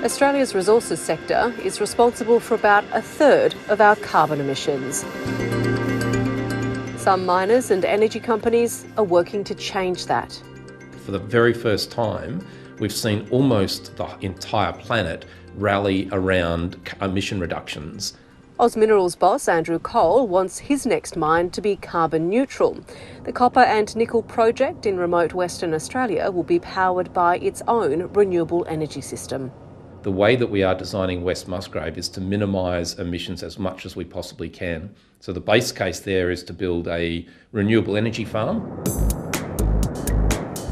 Australia's resources sector is responsible for about a third of our carbon emissions. Some miners and energy companies are working to change that. For the very first time, we've seen almost the entire planet rally around emission reductions. Oz Minerals boss Andrew Cole wants his next mine to be carbon neutral. The copper and nickel project in remote Western Australia will be powered by its own renewable energy system. The way that we are designing West Musgrave is to minimise emissions as much as we possibly can. So the base case there is to build a renewable energy farm.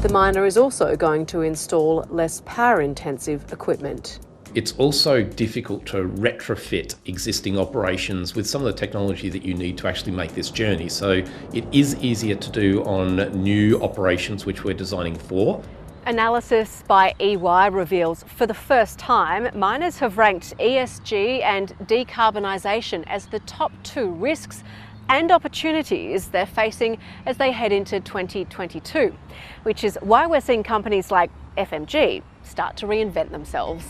The miner is also going to install less power-intensive equipment. It's also difficult to retrofit existing operations with some of the technology that you need to actually make this journey. So it is easier to do on new operations which we're designing for. Analysis by EY reveals for the first time, miners have ranked ESG and decarbonisation as the top two risks and opportunities they're facing as they head into 2022, which is why we're seeing companies like FMG start to reinvent themselves.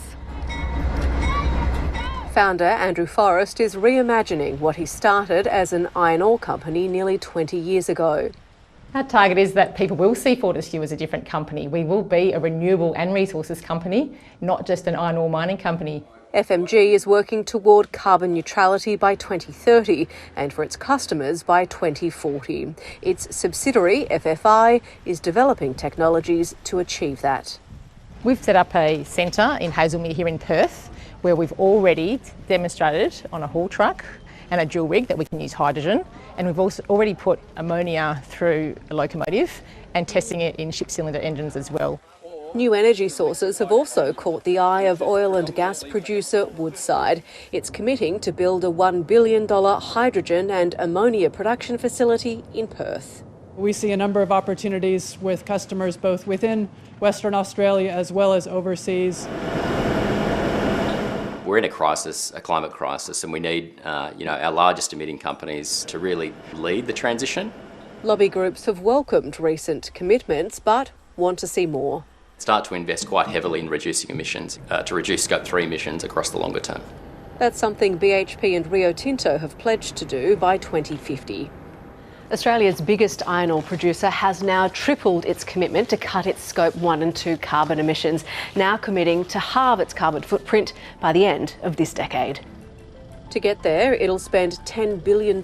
Founder Andrew Forrest is reimagining what he started as an iron ore company nearly 20 years ago. Our target is that people will see Fortescue as a different company. We will be a renewable and resources company, not just an iron ore mining company. FMG is working toward carbon neutrality by 2030 and for its customers by 2040. Its subsidiary, FFI, is developing technologies to achieve that. We've set up a centre in Hazelmere here in Perth where we've already demonstrated on a haul truck and a dual rig that we can use hydrogen, and we've also already put ammonia through a locomotive and testing it in ship cylinder engines as well. New energy sources have also caught the eye of oil and gas producer Woodside. It's committing to build a $1 billion hydrogen and ammonia production facility in Perth. We see a number of opportunities with customers both within Western Australia as well as overseas. We're in a crisis, a climate crisis, and we need our largest emitting companies to really lead the transition. Lobby groups have welcomed recent commitments but want to see more. Start to invest quite heavily in reducing emissions, to reduce Scope 3 emissions across the longer term. That's something BHP and Rio Tinto have pledged to do by 2050. Australia's biggest iron ore producer has now tripled its commitment to cut its Scope 1 and 2 carbon emissions, now committing to halve its carbon footprint by the end of this decade. To get there, it'll spend $10 billion,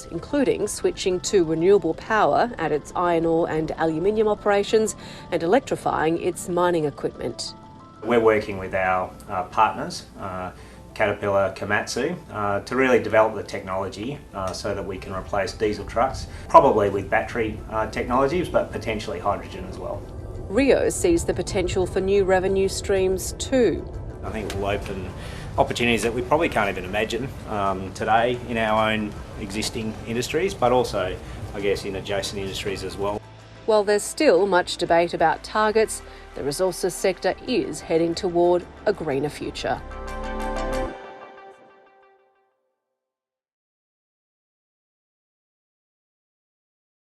including switching to renewable power at its iron ore and aluminium operations and electrifying its mining equipment. We're working with our partners, Caterpillar, Komatsu, to really develop the technology so that we can replace diesel trucks, probably with battery technologies, but potentially hydrogen as well. Rio sees the potential for new revenue streams too. I think it will open opportunities that we probably can't even imagine today in our own existing industries, but also, I guess, in adjacent industries as well. While there's still much debate about targets, the resources sector is heading toward a greener future.